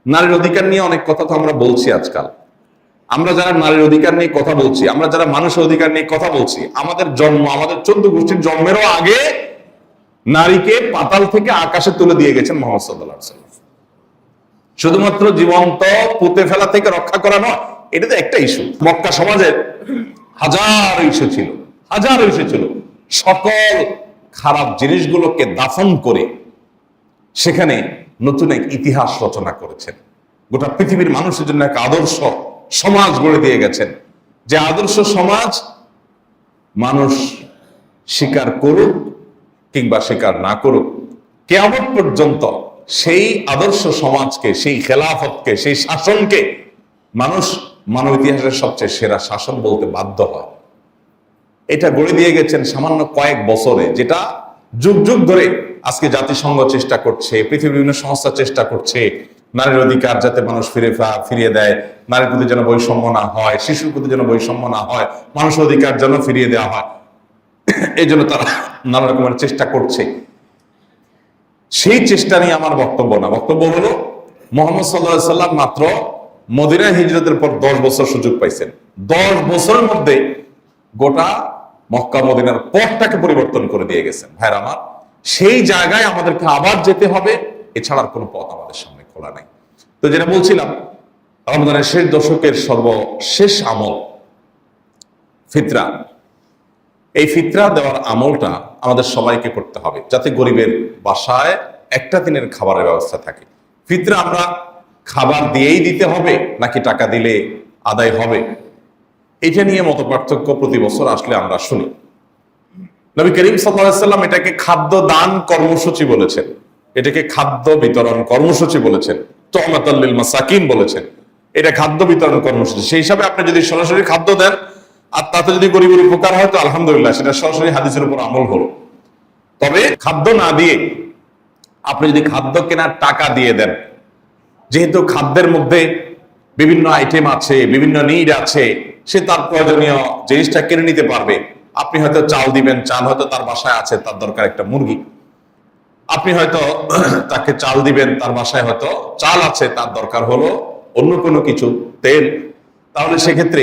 Speaker 1: নারীর অধিকার নিয়ে অনেক কথা তো আমরা বলছি আজকাল। আমরা যারা নারীর অধিকার নিয়ে কথা বলছি, আমরা যারা মানুষের অধিকার নিয়ে কথা বলছি, আমাদের জন্ম, আমাদের 14 গোষ্ঠীর জন্মেরও আগে নারীকে পাতাল থেকে আকাশে তুলে দিয়ে গেছেন মুহাম্মদ সাল্লাল্লাহু আলাইহি ওয়াসাল্লাম। শুধুমাত্র জীবন্ত পুঁতে ফেলা থেকে রক্ষা করা নয়, এটা তো একটা ইস্যু। মক্কা সমাজের হাজার ইস্যু ছিল, হাজার ইস্যু ছিল। সকল খারাপ জিনিসগুলোকে দাফন করে সেখানে নতুন এক ইতিহাস রচনা করেছেন। গোটা পৃথিবীর মানুষের জন্য এক আদর্শ সমাজ গড়ে দিয়ে গেছেন, যে আদর্শ সমাজ মানুষ স্বীকার করুক কিংবা স্বীকার না করুক, কিয়ামত পর্যন্ত সেই আদর্শ সমাজকে, সেই খেলাফতকে, সেই শাসনকে মানুষ মানব ইতিহাসের সবচেয়ে সেরা শাসন বলতে বাধ্য হয়। এটা গড়ে দিয়ে গেছেন সামান্য কয়েক বছরে, যেটা যুগ যুগ ধরে আজকে জাতিসংঘ চেষ্টা করছে, পৃথিবীর বিভিন্ন সংস্থা চেষ্টা করছে নারীর অধিকার যাতে মানুষ ফিরিয়ে দেয়, নারীর প্রতি যেন বৈষম্য না হয়, শিশুর প্রতি যেন বৈষম্য না হয়, মানুষের অধিকার যেন ফিরিয়ে দেওয়া হয়। এই জন্য তারা নানা রকমের চেষ্টা করছে। সেই চেষ্টা নিয়ে আমার বক্তব্য না। বক্তব্য হলো মুহাম্মদ সাল্লাল্লাহু আলাইহি ওয়াসাল্লাম মাত্র মদিনা হিজরতের পর 10 বছর সুযোগ পাইছেন। 10 বছরের মধ্যে গোটা মক্কা মদিনার পথটাকে পরিবর্তন করে দিয়ে গেছেন। ভাইরা আমার, সেই জায়গায় আমাদেরকে আবার যেতে হবে, এছাড়ার কোনো পথ আমাদের সামনে খোলা নাই। তো যেটা বলছিলাম, রমজানের শেষ দশকের সর্বশেষ আমল ফিতরা। এই ফিতরা দেওয়ার আমলটা আমাদের সবাইকে করতে হবে, যাতে গরিবের বাসায় একটা দিনের খাবারের ব্যবস্থা থাকে। ফিতরা আমরা খাবার দিয়েই দিতে হবে নাকি টাকা দিলে আদায় হবে, এটা নিয়ে মত পার্থক্য প্রতি বছর আসলে আমরা শুনি। নবী করিম সাল্লাল্লাহু আলাইহি ওয়াসাল্লাম এটাকে খাদ্য দান কর্মসূচি বলেছেন, এটাকে খাদ্য বিতরণ কর্মসূচি বলেছেন, তু'মাতাল লিল মাসাকিন বলেছেন। এটা খাদ্য বিতরণ কর্মসূচি। সেই হিসাবে আপনি যদি সরাসরি খাদ্য দেন আর তাতে যদি গরিবের উপকার হয় তো আলহামদুলিল্লাহ, সেটা সরাসরি হাদিসের উপর আমল হলো। তবে খাদ্য না দিয়ে আপনি যদি খাদ্য কেনার টাকা দিয়ে দেন, যেহেতু খাদ্যের মধ্যে বিভিন্ন আইটেম আছে, বিভিন্ন নিড আছে, সে তার প্রয়োজনীয় জিনিসটা কিনে নিতে পারবে। আপনি হয়তো চাল দিবেন, চাল হয়তো তার বাসায় আছে, তার দরকার একটা মুরগি। আপনি হয়তো তাকে চাল দিবেন, তার বাসায় হয়তো চাল আছে, তার দরকার হলো অন্য কোনো কিছু, তেল। তাহলে সেক্ষেত্রে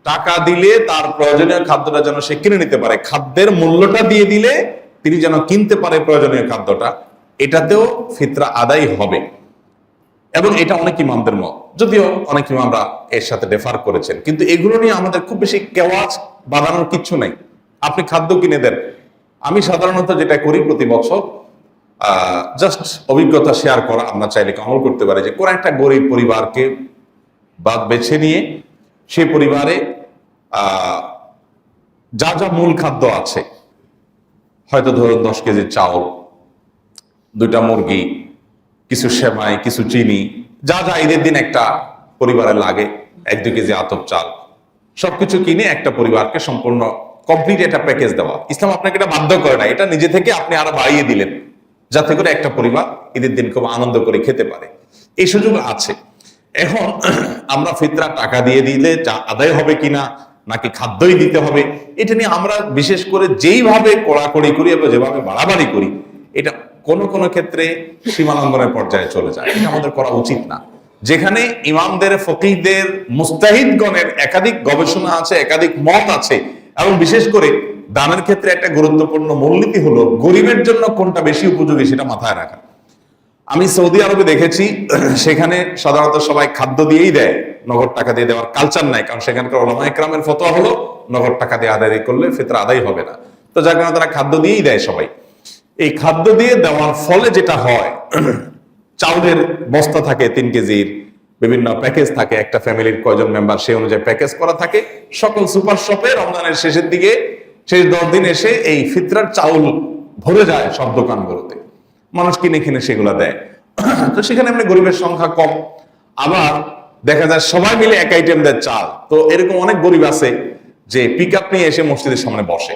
Speaker 1: টাকা দিলে তার প্রয়োজনীয় খাদ্যটা যেন সে কিনে নিতে পারে, খাদ্যের মূল্যটা দিয়ে দিলে তিনি যেন কিনতে পারে প্রয়োজনীয় খাদ্যটা, এটাতেও ফিতরা আদায় হবে। এবং এটা অনেক ইমামদের মত, যদিও অনেক ইমামরা এর সাথে রেফার করেছেন, কিন্তু এগুলো নিয়ে আমাদের খুব বেশি কেওয়াজ বাঁধানোর কিচ্ছু নেই। আপনি খাদ্য কিনে দেন। আমি সাধারণত যেটা করি প্রতি বছর, জাস্ট অভিজ্ঞতা শেয়ার করা, আমরা চাইলে আমল করতে পারি, যে কোন একটা গরিব পরিবারকে বাদ বেছে নিয়ে সেই পরিবারে যা যা মূল খাদ্য আছে, হয়তো ধরুন 10 কেজি চাউল, 2টা মুরগি, কিছু সেমাই, কিছু চিনি, যা যা ঈদের দিন একটা পরিবারে লাগে, 1-2 কেজি আতপ চাল, সবকিছু কিনে একটা পরিবারকে সম্পূর্ণ কমপ্লিট একটা প্যাকেজ দেওয়া। ইসলাম আপনাকে এটা বাধ্য করে না, এটা নিজে থেকে আপনি আরো বাড়িয়ে দিলেন, যাতে করে একটা পরিবার ঈদের দিন খুব আনন্দ করে খেতে পারে। এই সুযোগ আছে। এখন আমরা ফিতরা টাকা দিয়ে দিলে আদায় হবে কিনা, নাকি খাদ্যই দিতে হবে, এটা নিয়ে আমরা বিশেষ করে যেইভাবে কড়াকড়ি করি এবং যেভাবে বাড়াবাড়ি করি, এটা কোনো কোনো ক্ষেত্রে সীমালঙ্ঘনের পর্যায়ে চলে যায়। এটা আমাদের করা উচিত না। যেখানে ইমামদের, ফকিহদের, মুস্তাহিদগণের একাধিক গবেষণা আছে, একাধিক মত আছে, এবং বিশেষ করে দানের ক্ষেত্রে একটা গুরুত্বপূর্ণ মূলনীতি হলো গরিবের জন্য কোনটা বেশি উপযোগী সেটা মাথায় রাখা। আমি সৌদি আরবে দেখেছি, সেখানে সাধারণত সবাই খাদ্য দিয়েই দেয়, নগদ টাকা দিয়ে দেওয়ার কালচার নাই, কারণ সেখানকার উলামা ইকরামের ফতোয়া হলো নগদ টাকা দিয়ে আদায় করলে ফিতরা আদায় হবে না। তো যার কারণে তারা খাদ্য দিয়েই দেয় সবাই। এই খাদ্য দিয়ে দেওয়ার ফলে যেটা হয়, চাউলের বস্তা থাকে 3 কেজির, বিভিন্ন প্যাকেজ থাকে, একটা ফ্যামিলির কয়জন মেম্বার সেই অনুযায়ী প্যাকেজ করা থাকে। সকল সুপার শপে রমজানের শেষের দিকে, শেষ 10 দিন এসে এই ফিতরার চাউল ভরে যায় সব দোকানগুলোতে, মানুষ কিনে কিনে সেগুলো দেয়। তো সেখানে এমনি গরিবের সংখ্যা কম, আবার দেখা যায় সবাই মিলে এক আইটেম দেয় চাল। তো এরকম অনেক গরিব আছে যে পিক আপ নিয়ে এসে মসজিদের সামনে বসে,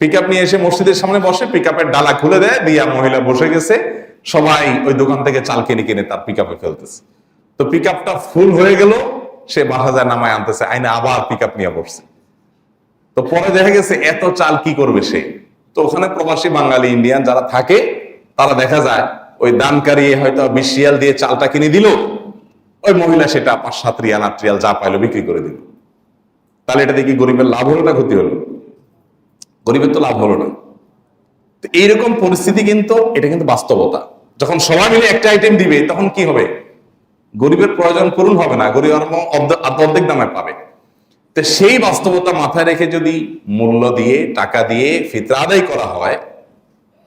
Speaker 1: পিক আপ নিয়ে এসে মসজিদের সামনে বসে, পিক আপের ডালা খুলে দেয়, দিয়া মহিলা বসে গেছে, সবাই ওই দোকান থেকে চাল কিনে কিনে তার পিক আপে ফেলতেছে। তো পিক আপটা ফুল হয়ে গেল, সে 12,000 নামায় আনতেছে, আইনে আবার পিক আপ নিয়ে বসছে। তো পরে দেখা গেছে এত চাল কি করবে সে। তো ওখানে প্রবাসী বাঙালি ইন্ডিয়ান যারা থাকে, তারা দেখা যায় ওই দানকারী হয়তো 20 রিয়াল দিয়ে চালটা কিনে দিল, ওই মহিলা সেটা 5-7 রিয়াল 8 রিয়াল যা পাইলো বিক্রি করে দিল। তাহলে এটা দেখি গরিবের লাভ হলো না ক্ষতি হলো? গরিবের তো লাভ হলো না। তো এইরকম পরিস্থিতি কিন্তু, এটা কিন্তু বাস্তবতা। যখন সবাই মিলে একটা আইটেম দিবে তখন কি হবে? গরিবের প্রয়োজন পূরণ হবে না, গরিব অর্ধেক দামে পাবে। তো সেই বাস্তবতা মাথায় রেখে যদি মূল্য দিয়ে, টাকা দিয়ে ফিতরা আদায় করা হয়,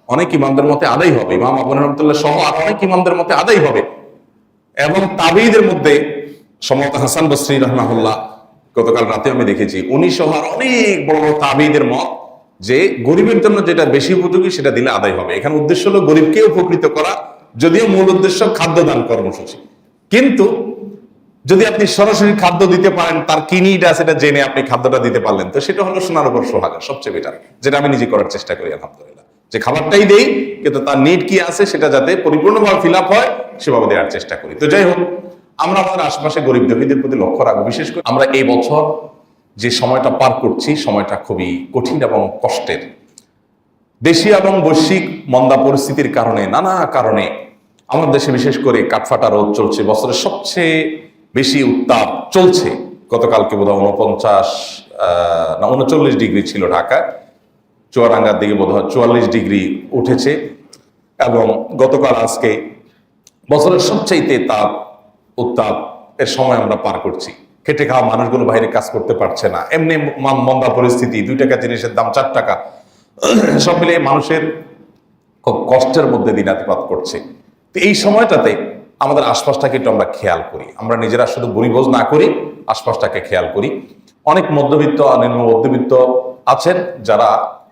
Speaker 1: অনেক ইমামদের মতে আদায় হবে, ইমাম আবু রহমতুল্লাহ সহ আর অনেক ইমামদের মতে আদায় হবে। এবং তাবেঈদের মধ্যে সম্ভবত হাসান বসরি রাহমাহুল্লাহ, গতকাল রাতে আমি দেখেছি, উনি সহ আর অনেক বড় বড় তাবেঈদের মত যে গরিবের জন্য যেটা বেশি উপযোগী সেটা দিলে আদায় হবে। এখানে উদ্দেশ্য হলো গরিবকে উপকৃত করা, যদিও মূল উদ্দেশ্য খাদ্যদান কর্মসূচি। কিন্তু যদি আপনি সরাসরি খাদ্য দিতে পারেন, তার কি নিড আছে সেটা জেনে আপনি খাদ্যটা দিতে পারলেন, তো সেটা হলো সোনার উপর সোহাগা, সবচেয়ে বেটার। যেটা আমি নিজে করার চেষ্টা করি আলহামদুলিল্লাহ, যে খাবারটাই দেই কিন্তু তার নিড কি আছে সেটা যাতে পরিপূর্ণভাবে ফিল আপ হয় সেভাবে দেওয়ার চেষ্টা করি। তো যাই হোক, আমরা আমাদের আশেপাশে গরিব দুঃখীদের প্রতি লক্ষ্য রাখবো। বিশেষ করে আমরা এই বছর যে সময়টা পার করছি, সময়টা খুবই কঠিন এবং কষ্টের। দেশীয় এবং বৈশ্বিক মন্দা পরিস্থিতির কারণে, নানা কারণে আমাদের দেশে বিশেষ করে কাঠফাটা রোদ চলছে, বছরের সবচেয়ে বেশি উত্তাপ চলছে। গতকালকে বোধহয় 39 ডিগ্রি ছিল ঢাকায়, চুয়াডাঙ্গার দিকে বোধহয় 44 ডিগ্রি উঠেছে। এবং গতকাল আজকে বছরের সবচাইতে উত্তাপ এর সময় আমরা পার করছি। খেটে খাওয়া মানুষগুলো বাইরে কাজ করতে পারছে না, এমনি মন্দা পরিস্থিতি, 2 টাকা জিনিসের দাম 4 টাকা, সব মিলিয়ে মানুষের খুব কষ্টের মধ্যে দিনাতিপাত করছে। তো এই সময়টাতে আমাদের আশপাশটাকে একটু আমরা খেয়াল করি, আমরা নিজেরা শুধু বরিবোজ না করি, আশপাশটাকে খেয়াল করি। অনেক মধ্যবিত্ত, নিম্ন মধ্যবিত্ত আছেন যারা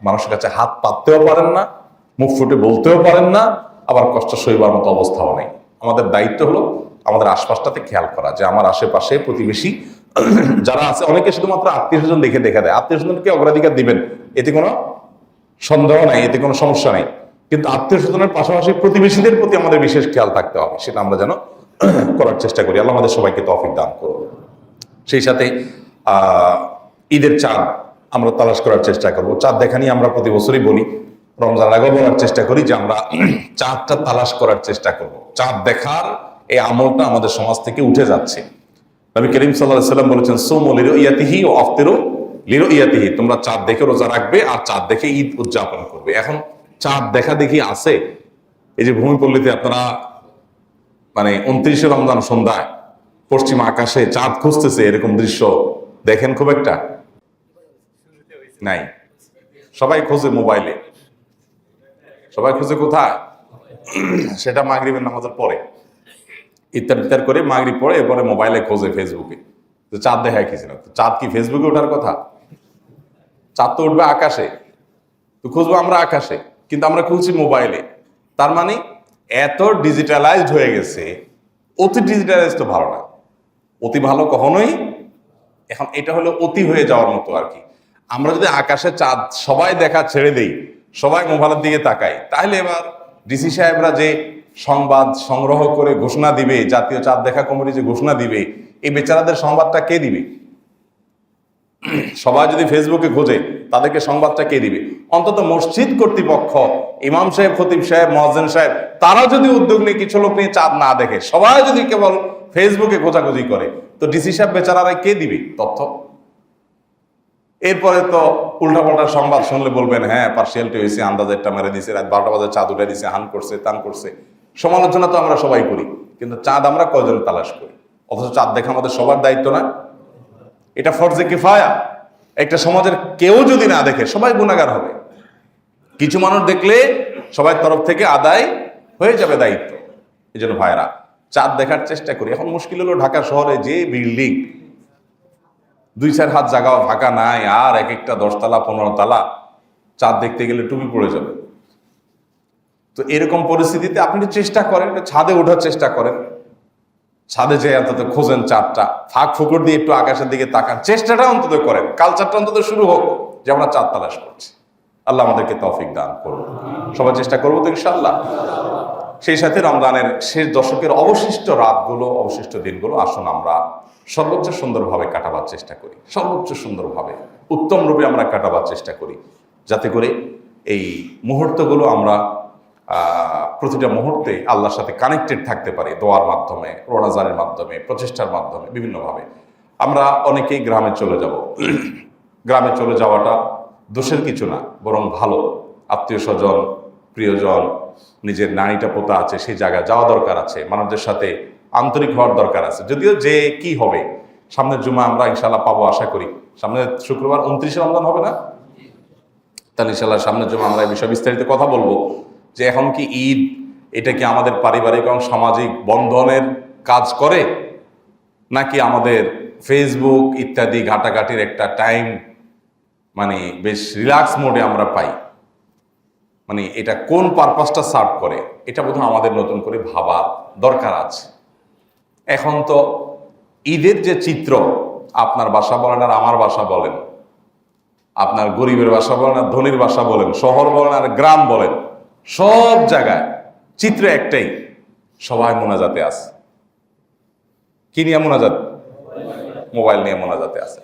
Speaker 1: মানুষের কাছে হাত পাততেও পারেন না, মুখ ফুটে বলতেও পারেন না, আবার কষ্ট সইবার মতো অবস্থাও নেই। আমাদের দায়িত্ব হলো আমাদের আশপাশটাতে খেয়াল করা, যে আমার আশেপাশে প্রতিবেশী যারা আছে, অনেকে শুধুমাত্র আত্মীয়-স্বজন দেখে দেয়, আত্মীয়-স্বজনকে অগ্রাধিকার দিবেন, এতে কোনো সন্দেহ নাই, এতে কোনো সমস্যা নেই। কিন্তু আত্মীয়-স্বজনের পাশাপাশি প্রতিবেশীদের প্রতি আমাদের বিশেষ খেয়াল থাকতে হবে, সেটা আমরা যেন করার চেষ্টা করি। আল্লাহ আমাদের সবাইকে তৌফিক দান করুন। সেই সাথে ঈদের চাঁদ আমরা তালাশ করার চেষ্টা করব। চাঁদ দেখা নিয়ে আমরা প্রতি বছরই বলি, রমজান আগে বলার চেষ্টা করি যে আমরা চাঁদটা তালাশ করার চেষ্টা করব। চাঁদ দেখার এই আমলটা আমাদের সমাজ থেকে উঠে যাচ্ছে। নবী করিম সাল্লাল্লাহু আলাইহি ওয়াসাল্লাম বলেছেন, সুমু লিরুইয়াতিহি ওয়া আফতিরু লিরুইয়াতিহি, তোমরা চাঁদ দেখে রোজা রাখবে আর চাঁদ দেখে ঈদ উদযাপন করবে। এখন চাঁদ দেখা দেখি আছে, এই যে ভূমিপল্লীতে আপনারা মানে 29শে রমজান সন্ধ্যায় পশ্চিম আকাশে চাঁদ খুঁজতেছে, এরকম দৃশ্য দেখেন খুব একটা? নাই। সবাই খোঁজে মোবাইলে, সবাই খুঁজে কোথায়? সেটা মাগরিবের নামাজের পরে ইত্যাদি করে মাগরিব পরে, এরপরে মোবাইলে খোঁজে, ফেসবুকে। তো চাঁদ দেখায় কি ছিল? চাঁদ কি ফেসবুকে ওঠার কথা? চাঁদ তো উঠবে আকাশে, তো খুঁজবো আমরা আকাশে, কিন্তু আমরা খুঁজছি মোবাইলে। তার মানে এত ডিজিটালাইজড হয়ে গেছে। অতি ডিজিটালাইজ তো ভালো না, অতি ভালো কখনোই। এখন এটা হলো অতি হয়ে যাওয়ার মতো আর কি। আমরা যদি আকাশে চাঁদ সবাই দেখা ছেড়ে দেই, সবাই মোবাইলের দিকে তাকাই, তাহলে এবার ডিসি সাহেবরা যে সংবাদ সংগ্রহ করে ঘোষণা দিবে, জাতীয় চাঁদ দেখা কমিটি যে ঘোষণা দিবে, এই বেচারাদের সংবাদটা কে দিবে? সবাই যদি ফেসবুকে খোঁজে, তাদেরকে সংবাদটা কে দিবে? অন্তত মসজিদ কর্তৃপক্ষ, ইমাম সাহেব, খতিব সাহেব, মুয়াজ্জিন সাহেব, তারা যদি উদ্যোগ নিয়ে কিছু লোক নিয়ে চাঁদ না দেখে, সবাই যদি কেবল ফেসবুকে খোঁজাখুঁজি করে, তো ডিসি সাহেব বেচারারা কে দিবে তথ্য? এরপরে তো উল্টাপাল্টা সংবাদ শুনলে বলবেন, হ্যাঁ পার্সিয়ালিটি হয়েছে, আন্দাজেরটা মেরে দিছে, রাত 12টা বাজে চাঁদ উঠে দিছে, হান করছে, তান করছে। সমালোচনা তো আমরা সবাই করি, কিন্তু চাঁদ আমরা কয়জন তালাশ করি? অথচ চাঁদ দেখা আমাদের সবার দায়িত্ব না? এটা ফরজে কিফায়া। একটা সমাজের কেউ যদি না দেখে, সবাই গুনাহগার হবে। কিছু মানুষ দেখলে সবার তরফ থেকে আদায় হয়ে যাবে দায়িত্ব। এই জন্য ভাইরা চাঁদ দেখার চেষ্টা করি। এখন মুশকিল হলো ঢাকা শহরে যে বিল্ডিং, 2-4 হাত জায়গাও ফাঁকা নাই, আর এক একটা 10 তলা 15 তলা, চাঁদ দেখতে গেলে টুপি পড়ে যাবে। তো এরকম পরিস্থিতিতে আপনি একটু চেষ্টা করেন, একটু ছাদে ওঠার চেষ্টা করেন, ছাদে যেয়ে অন্তত খোঁজেন চাঁদটা, ফাঁক ফুকর দিয়ে একটু আকাশের দিকে তাকান, চেষ্টাটা অন্তত করেন, কালচারটা অন্তত শুরু হোক যে আমরা চাঁদ তালাশ করছি। আল্লাহ আমাদেরকে তৌফিক দান করুন। সবাই চেষ্টা করবো তো ইনশাআল্লাহ। সেই সাথে রমজানের শেষ দশকের অবশিষ্ট রাতগুলো, অবশিষ্ট দিনগুলো আসুন আমরা সর্বোচ্চ সুন্দরভাবে কাটাবার চেষ্টা করি, সর্বোচ্চ সুন্দরভাবে উত্তম রূপে আমরা কাটাবার চেষ্টা করি, যাতে করে এই মুহূর্তগুলো আমরা প্রতিটা মুহূর্তে আল্লাহর সাথে কানেক্টেড থাকতে পারি, দোয়ার মাধ্যমে, রোনাজারের মাধ্যমে, প্রচেষ্টার মাধ্যমে, বিভিন্নভাবে। আমরা অনেকেই গ্রামে চলে যাব। গ্রামে চলে যাওয়াটা দোষের কিছু না, বরং ভালো। আত্মীয় স্বজন, প্রিয়জন, নিজের নারীটা পোতা আছে, সেই জায়গায় যাওয়া দরকার আছে, মানুষদের সাথে আন্তরিক হওয়ার দরকার আছে। যদিও যে কি হবে, সামনের জুমা আমরা ইনশাল্লাহ পাবো আশা করি। সামনের শুক্রবার 29 রমজান হবে না? তাহলে ইনশাল্লাহ সামনের জুমা আমরা এই বিষয়ে বিস্তারিত কথা বলবো যে এখন কি ঈদ, এটা কি আমাদের পারিবারিক এবং সামাজিক বন্ধনের কাজ করে, নাকি আমাদের ফেসবুক ইত্যাদি ঘাটাঘাটির একটা টাইম মানে বেশ রিল্যাক্স মোডে আমরা পাই। মানে এটা কোন পারপাসটা সার্ভ করে, এটা বোধহয় আমাদের নতুন করে ভাবার দরকার আছে। এখন তো ঈদের যে চিত্র, আপনার বাসা বলেন আর আমার বাসা বলেন, আপনার গরিবের বাসা বলেন আর ধনীর বাসা বলেন, শহর বলেন আর গ্রাম বলেন, সব জায়গায় চিত্র একটাই, সবাই মোনাজাতে আছে। কি নিয়ে মোনাজাত? মোবাইল নিয়ে মোনাজাতে আছে।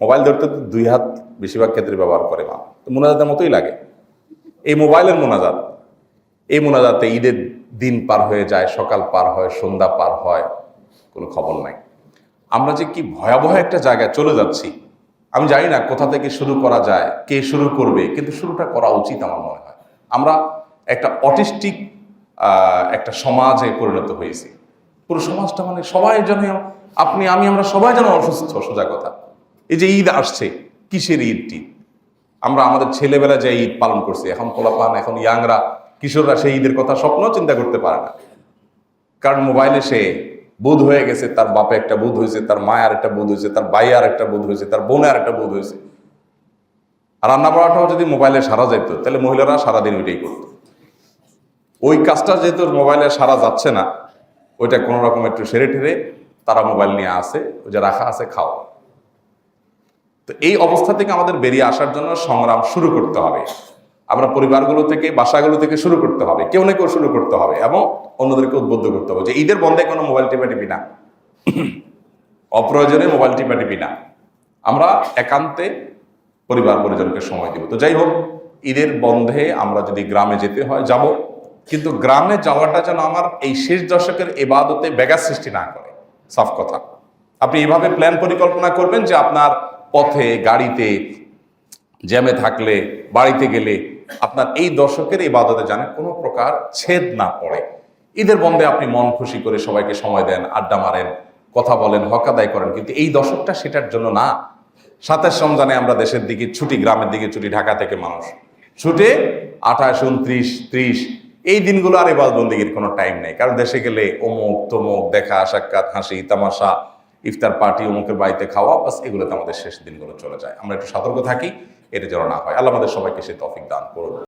Speaker 1: মোবাইল ধরতে 2 হাত বেশিরভাগ ক্ষেত্রে ব্যবহার করে মা, তো মোনাজাতের মতোই লাগে। এই মোবাইলের মোনাজাত, এই মোনাজাতে ঈদের দিন পার হয়ে যায়, সকাল পার হয়, সন্ধ্যা পার হয়, কোনো খবর নাই। আমরা যে কি ভয়াবহ একটা জায়গায় চলে যাচ্ছি, আমি জানি না কোথা থেকে শুরু করা যায়, কে শুরু করবে, কিন্তু শুরুটা করা উচিত আমার মনে হয়। আমরা একটা অটিস্টিক একটা সমাজে পরিণত হয়েছি। পুরো সমাজটা মানে সবাই যেন, আপনি আমি আমরা সবাই যেন অসুস্থ। সোজা কথা, এই যে ঈদ আসছে, কিসের ঈদটি? আমরা আমাদের ছেলেবেলা যে ঈদ পালন করছি, এখন পোলাপান, এখন ইয়াংরা, কিশোররা সেই ঈদের কথা স্বপ্ন চিন্তা করতে পারে না। কারণ মোবাইলে সে বুধ হয়ে গেছে, তার বাপে একটা বুধ হয়েছে, তার মায়ের একটা বুধ হয়েছে, তার ভাই আর একটা বুধ হয়েছে, তার বোনের একটা বুধ হয়েছে। আর রান্না বাড়াটাও যদি মোবাইলে সারা যেত, তাহলে মহিলারা সারাদিন ওইটাই করত। ওই কাজটা যেহেতু মোবাইলে সারা যাচ্ছে না, ওইটা কোনো রকম একটু সেরে ঠেরে তারা মোবাইল নিয়ে আসে, ওই যে রাখা আছে খাও। তো এই অবস্থা থেকে আমাদের বেরিয়ে আসার জন্য সংগ্রাম শুরু করতে হবে। আমরা পরিবারগুলো থেকে, বাসাগুলো থেকে শুরু করতে হবে, কেউ না কেউ শুরু করতে হবে, এবং অন্যদেরকে উদ্বুদ্ধ করতে হবে যে ঈদের বন্ধে কোনো মোবাইল টিপি না, অপ্রয়োজনে মোবাইল টিপি না, আমরা একান্তে পরিবার পরিজনকে সময় দিব। তো যাই হোক, ঈদের বন্ধে আমরা যদি গ্রামে যেতে হয় যাব, কিন্তু গ্রামে যাওয়াটা যেন আমার এই শেষ দশকের ইবাদতে ব্যাঘাত সৃষ্টি না করে। সাফ কথা, আপনি এভাবে প্ল্যান পরিকল্পনা করবেন যে আপনার পথে, গাড়িতে, জ্যামে থাকলে, বাড়িতে গেলে আপনার এই দশকের ইবাদতে যেন কোনো প্রকার ছেদ না পড়ে। ঈদের বন্ধে আপনি মন খুশি করে সবাইকে সময় দেন, আড্ডা মারেন, কথা বলেন, হক আদায় করেন, কিন্তু এই দশকটা সেটার জন্য না। 27 রমজানে আমরা দেশের দিকে ছুটি, গ্রামের দিকে ছুটি, ঢাকা থেকে মানুষ ছুটে 28, 29, 30 এই দিনগুলো আর ইবাদতবন্দিগির কোনো টাইম নেই। কারণ দেশে গেলে অমুক তমুক, দেখা সাক্ষাৎ, হাসি তামাশা, ইফতার পার্টি, অমুকের বাড়িতে খাওয়া, বাস এগুলোতে আমাদের শেষ দিনগুলো চলে যায়। আমরা একটু সতর্ক থাকি, এটা যেন না হয়। আল্লাহ আমাদের সবাইকে সে তৌফিক দান করুন।